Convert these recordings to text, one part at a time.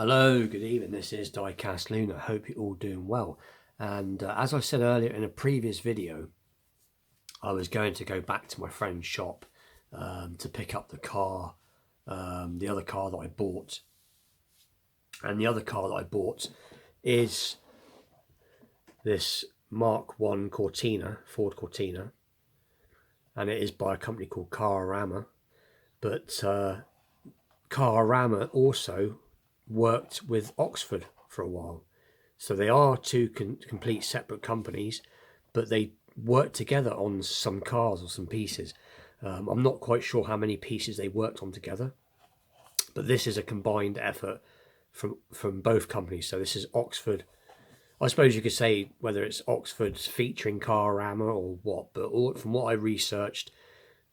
Hello, good evening. This is Diecast Luna. Hope you're all doing well. And as I said earlier in a previous video, I was going to go back to my friend's shop to pick up the car, the other car that I bought. And the other car that I bought is this Mark I Cortina, Ford Cortina. And it is by a company called Cararama. But Cararama also worked with Oxford for a while, so they are two complete separate companies, but they worked together on some cars or some pieces. I'm not quite sure how many pieces they worked on together, but this is a combined effort from both companies. So this is Oxford. I suppose you could say whether it's Oxford's featuring Cararama or what, but from what I researched,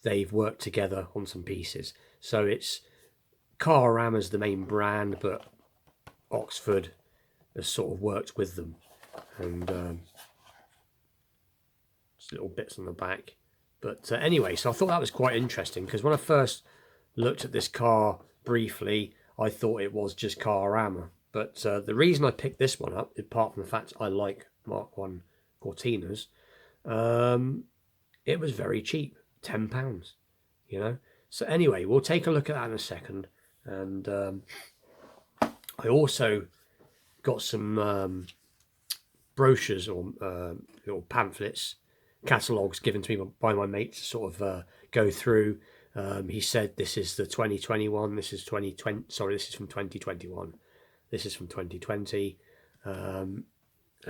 they've worked together on some pieces. So it's Cararama's the main brand, but Oxford has sort of worked with them, and just little bits on the back. But anyway, so I thought that was quite interesting, because when I first looked at this car briefly, I thought it was just Cararama. But the reason I picked this one up, apart from the fact I like Mark I Cortinas, it was very cheap, £10, you know. So anyway, we'll take a look at that in a second. And I also got some brochures or little pamphlets, catalogues given to me by my mate to sort of go through. He said this is the 2021, this is 2020, sorry, this is from 2021, this is from 2020. And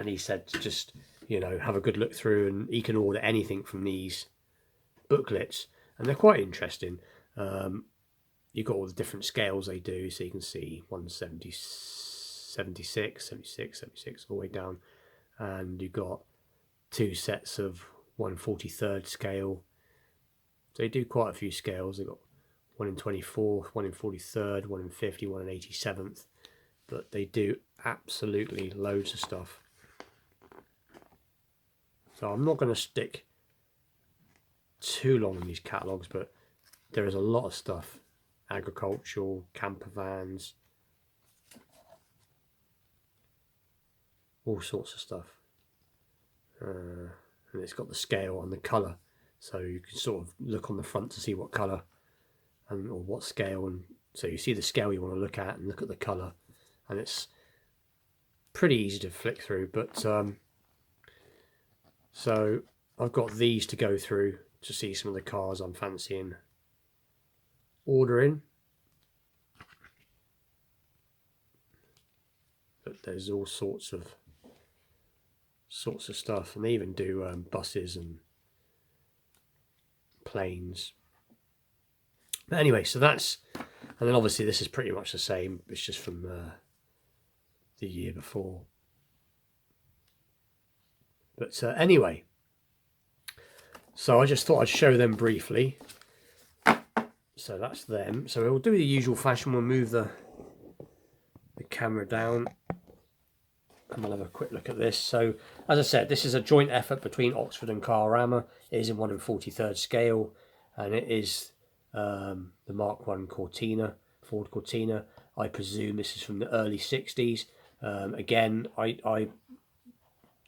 he said to just, you know, have a good look through, and he can order anything from these booklets, and they're quite interesting. You've got all the different scales they do, so you can see 170, 76, 76, 76, all the way down. And you've got two sets of 1/43rd scale. So they do quite a few scales. They've got one in 24th, one in 43rd, one in 50, one in 87th. But they do absolutely loads of stuff. So I'm not going to stick too long in these catalogues, but there is a lot of stuff. Agricultural, camper vans, all sorts of stuff. And it's got the scale and the colour, so you can sort of look on the front to see what colour and or what scale, and so you see the scale you want to look at and look at the colour, and it's pretty easy to flick through. But so I've got these to go through to see some of the cars I'm fancying ordering. But there's all sorts of stuff, and they even do buses and planes. But anyway, so that's, and then obviously this is pretty much the same, it's just from the year before. But anyway, so I just thought I'd show them briefly. So that's them. So we'll do the usual fashion. We'll move the camera down and we'll have a quick look at this. So as I said, this is a joint effort between Oxford and Cararama. It is in 1/43rd scale, and it is the Mark I Cortina, Ford Cortina. I presume this is from the early 60s. Again, I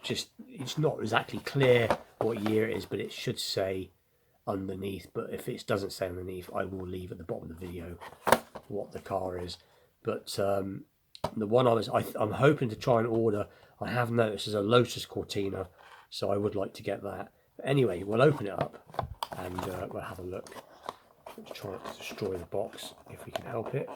just, it's not exactly clear what year it is, but it should say underneath. But if it doesn't say underneath, I will leave at the bottom of the video what the car is. But the one I'm hoping to try and order, I have noticed, is a Lotus Cortina, so I would like to get that. But anyway, we'll open it up and we'll have a look. Let's try not to destroy the box if we can help it.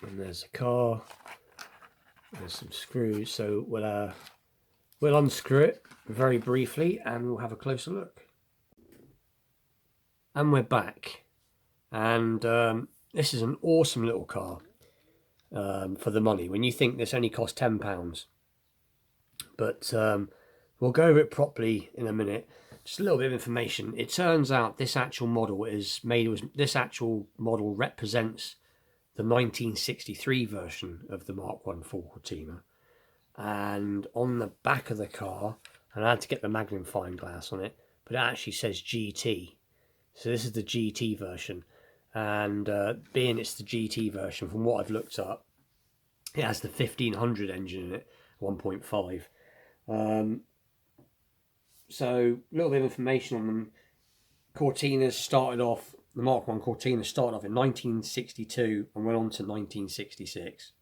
And there's a car. There's some screws, so we'll unscrew it very briefly and we'll have a closer look. And we're back, and this is an awesome little car for the money. When you think this only cost £10, but we'll go over it properly in a minute. Just a little bit of information. It turns out this actual model represents the 1963 version of the Mark I Ford Cortina, and on the back of the car, and I had to get the magnifying glass on it, but it actually says GT. So this is the GT version, and being it's the GT version, from what I've looked up, it has the 1500 engine in it, 1.5. So a little bit of information on them. Cortinas started off, the Mark 1 Cortina started off in 1962 and went on to 1966.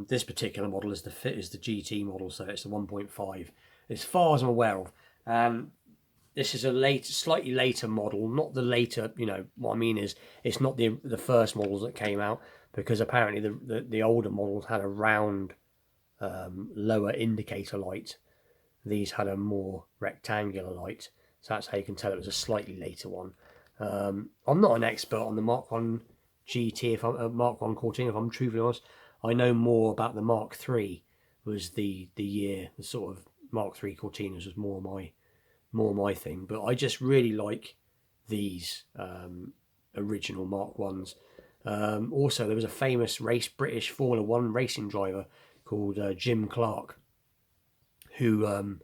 This particular model is the GT model, so it's the 1.5, as far as I'm aware of. This is a slightly later model, not the later, you know, what I mean is it's not the first models that came out, because apparently the older models had a round lower indicator light. These had a more rectangular light, so that's how you can tell it was a slightly later one. I'm not an expert on the Mark 1 GT, if I'm Mark 1 Cortina, if I'm truthfully honest. I know more about the Mark 3, was the year, the sort of Mark 3 Cortinas was more my thing. But I just really like these original Mark 1s. Also, there was a famous British Formula 1 racing driver called Jim Clark, who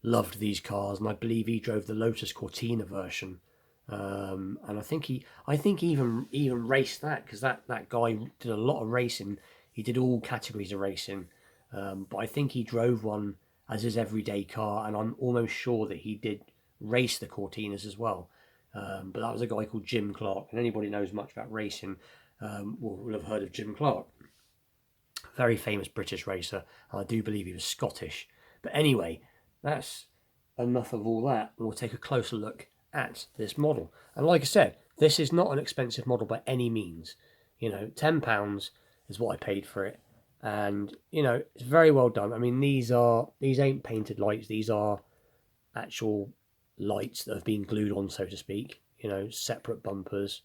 loved these cars, and I believe he drove the Lotus Cortina version. And I think he even raced that, because that guy did a lot of racing. He did all categories of racing, but I think he drove one as his everyday car, and I'm almost sure that he did race the Cortinas as well. But that was a guy called Jim Clark, and anybody who knows much about racing will have heard of Jim Clark. Very famous British racer, and I do believe he was Scottish. But anyway, that's enough of all that. We'll take a closer look at this model. And like I said, this is not an expensive model by any means. You know, £10 is what I paid for it, and you know, it's very well done. I mean, these ain't painted lights. These are actual lights that have been glued on, so to speak. You know, separate bumpers,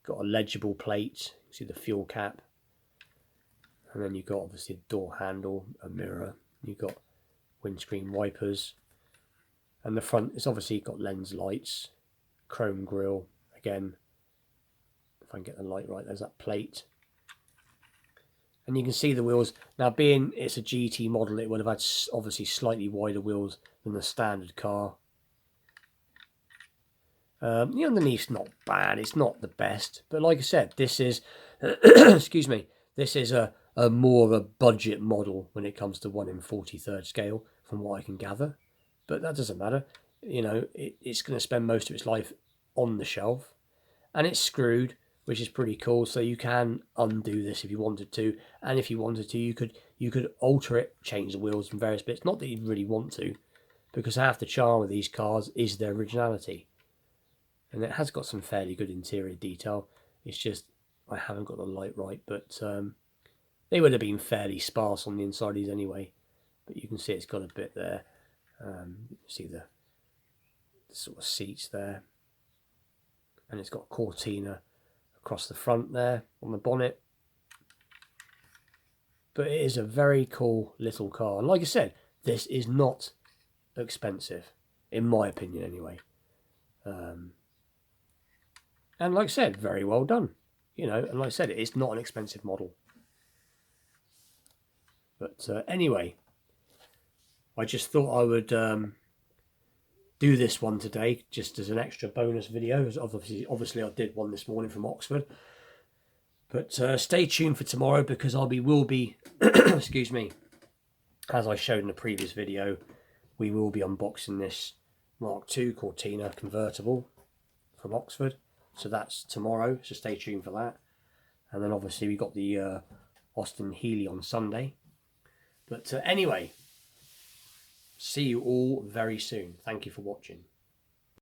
got a legible plate. You see the fuel cap, and then you've got obviously a door handle, a mirror. You've got windscreen wipers, and the front is obviously got lens lights, chrome grille. Again, if I can get the light right, there's that plate. And you can see the wheels. Now, being it's a GT model, it would have had obviously slightly wider wheels than the standard car. The underneath's not bad. It's not the best, but like I said, this is excuse me, this is a more of a budget model when it comes to 1 in 43rd scale, from what I can gather. But that doesn't matter. You know, it's going to spend most of its life on the shelf, and it's screwed, which is pretty cool. So you can undo this if you wanted to, and if you wanted to, you could alter it, change the wheels and various bits. Not that you'd really want to, because half the charm of these cars is their originality, and it has got some fairly good interior detail. It's just I haven't got the light right, but they would have been fairly sparse on the inside of these anyway. But you can see it's got a bit there. You see the sort of seats there, and it's got Cortina across the front there on the bonnet. But it is a very cool little car, and like I said, this is not expensive, in my opinion anyway. And like I said, very well done, you know, and like I said, it's not an expensive model. But anyway, I just thought I would do this one today, just as an extra bonus video. Obviously I did one this morning from Oxford. But stay tuned for tomorrow, because will be excuse me, as I showed in the previous video, we will be unboxing this Mark II Cortina convertible from Oxford. So that's tomorrow, so stay tuned for that. And then obviously we got the Austin Healey on Sunday. But anyway, see you all very soon. Thank you for watching.